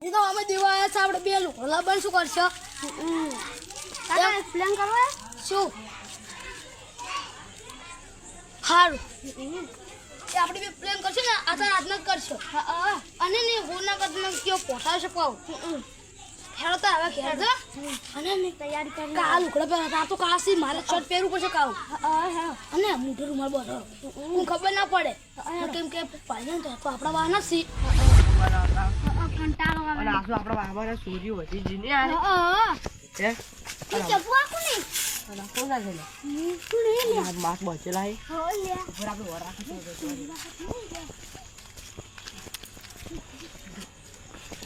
એ તો અમે દેવા છે આપણે બે લોકોલા બન શું કરશો પ્લાન કરવા શું હારું એ આપણે બે પ્લાન કરશે ને આ તો આજના કરશો અને ને હોના કદના કયો પોઠા શકાવ હેરો તો હવે ઘેર જો અને ને તૈયારી કરી કાલ ઉકળે પહેલા તા તો કાસી મારે શર્ટ પહેરવું પડશે કાવ અને મોટો રૂમાલ બોલો હું ખબર ના પડે કેમ કે પાણી તો આપણા વાહન સી કંટાળો આવે અને આસો આપણા વાહન સૂર્ય વધી જીને આ હે કે ચપવા કોની અને કોના છે તું લે લે માસ બચેલા હે હો લે ઉપર આપણે વર રાખી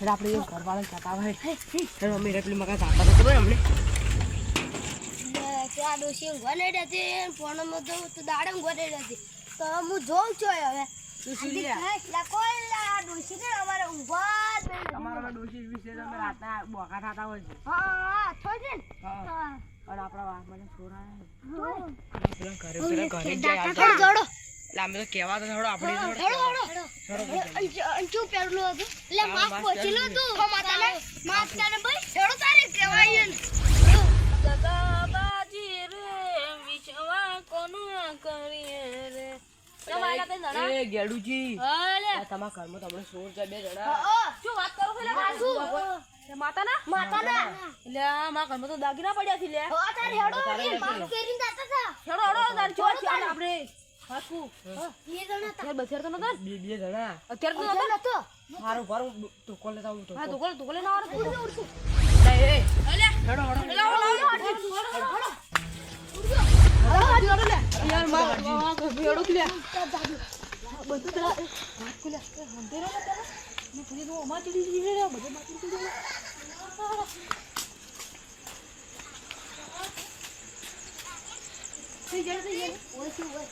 આપણે એ ઘરવાળા ખાતા હોય તો મમ્મી રેપલી મકા ખાતા તો ખબર અમને આ ડોસી ગોલેડ હતી ફોનમાં તો દાડમ ગોલેડ હતી તો હું જોઉં છું હવે ડોસી લા કોઈલા ડોસી ને અમારે ઊંઘવા અમારા ડોસી વિશે અમે રાતના બોકા ખાતા હોય છે હા થોજે હા અને આપણા વાહ મને છોરા ઘરે જાય જોડો લાંબે તો કેવા તો થોડો આપણે અંચુ પેરલો હતું એટલે માફ પહોંચેલો તું માતાને ભાઈ થોડો તારે કહેવાય ને જગાબાજી રે વિશ્વા કોનું કરીએ રે તમારા તે જણા એ ગેડુજી હાલે તમારા ઘરમાં તમને સોર છે બે જણા શું વાત કરો છો લે કાસુ માતાના એટલે મારા ઘરમાં તો દાગીના પડ્યા છે લે હા તારે હેડો માફ કરીને જાતા હતા હેડો તાર ચોર છે આપણે હાકુ બે જણા હતા બચર તો નતા બે જણા અત્યારે તો નતો મારું ઘર ટોકો લેતા આવું તો હા ટોકો લેના આવ ઉડશું એ અલે હેડો યાર માર હેડો કે બધું તો વાત કે લે હંધેરો ને તારે મે પૂરી તો અમાર ચડી જઈ રે બધું બાકી તો થઈ જાય ઓય શું હોય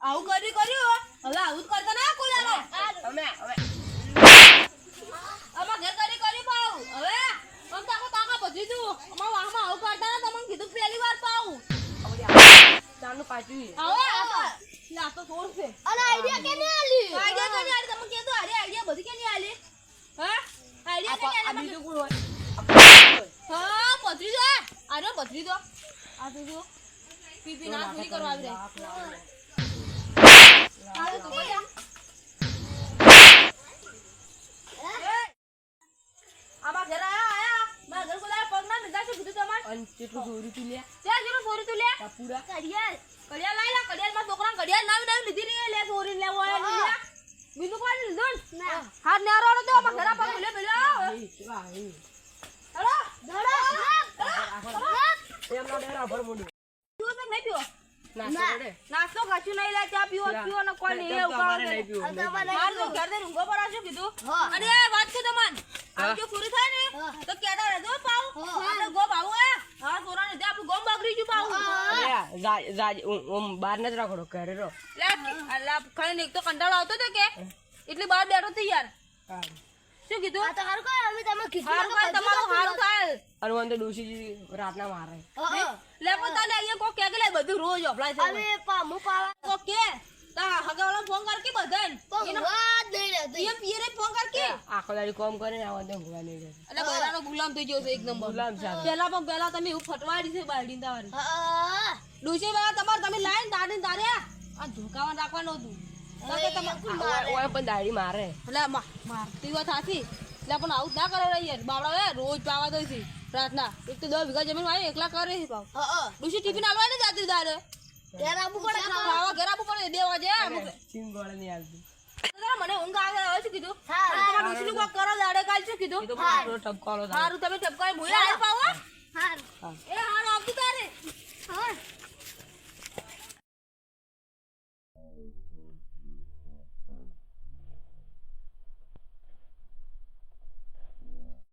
આવું કર્યું હવે આવું જ કરતા ના કોઈ તમે અમાર ઘર કરી પાઉ હવે આમ તાકા બધી દઉં અમાર વાહમાં આવું કરતા ના તમને કીધું પહેલી વાર પાઉ ચાનું પાટી હવે લા તો છોડ છે અરે આઈડિયા કે ની આલી તમે કીધું અરે આઈડિયા બધી કે ની આલી હા આઈડિયા કે આલી બીજું કોણ હોય હા પથરી દો આરો પથરી દો આ તો જો પીપી ના પૂરી કરવા આવી રહી આમાં ઘર આયા મારા ઘર કોલા પગ ના નિદા છે કીધું તમાર અન કેટલું સોરી તું લે ત્યાં જેનું સોરી તું લે પૂરા કડિયાલ લાઈ લા કડિયાલ માં છોકરા કડિયાલ નાવી લીધી ને લે સોરી લેવો આય લે બીજું કોઈ લીધું ના હાથ ને આરો તો આમાં ઘર પગ લે હેડો એમ ના ડેરા ભર મોડી તું તો નહીં પીઓ નાસ્તો ખાચું નહીં લે ચા પીવો ને કોઈ નહીં એવું માર તો ઘર દે ઊંઘો પર આજો કીધું અરે વાત કે તમન આ જો પૂરી થાય ને તો કેડા રહેજો પાઉ આપણે ગો પાઉ હા સોરાને દે આપણું ગોમ બાગરી ju પાઉ અરે ઓમ બાર ન જ રાખો ઘરે રો લે અલ્લા ખાઈને એક તો કંટાળો આવતો તો કે એટલે બહાર બેઠો તો યાર શું કીધું આ તો હારું કર અમે તમે કીધું તમારું હારું થાય અને વંદે ડોશી રાતના મારે લે પણ તને અહીંયા કો કે લે બધું રોજ અપલાય થાય અરે પામુ પાવા કો કે બધાને. એમ પિયરે ફોન કર કે આખો દાડી કોમ કરે ને આવા દે ભૂવા નહીં રહે. એટલે બધાનો ગુલામ થઈ ગયો છે એક નંબર. ગુલામ છે આ. પેલા તમે એવું ફટવાડી છે બાલડીને તારી. ડોશી વાળા તમારે તમે લાઈન દાડીને તાર્યા આ ધોકાવા રાખવાનું હતું. તો કે ઓય પણ દાડી મારે. એટલે મારતી વાત સાચી. એટલે પણ આવું જ ના કરો રે યાર. બાવડા રોજ પાવા દો છે રાતના. એક તો 10 વીઘા જમીન વાય એકલા કરે છે પાવ. ડોશી ટિફિન આલવા નહીં જાતી દાડે. ઘેર આપવું પડે ખાવા. ઘેર આપવું પડે 2 વાગે. ચીમ ગોળે નહીં આવતી. મને ઊંઘ આવે હવે શું કીધું? તમારા ડોશીનું કોક કરો દાડે કાલ શું કીધું? એ તો મારો ટપકારો થાય. સારું તમે ટપકાઈ ભૂયા પાવો. એ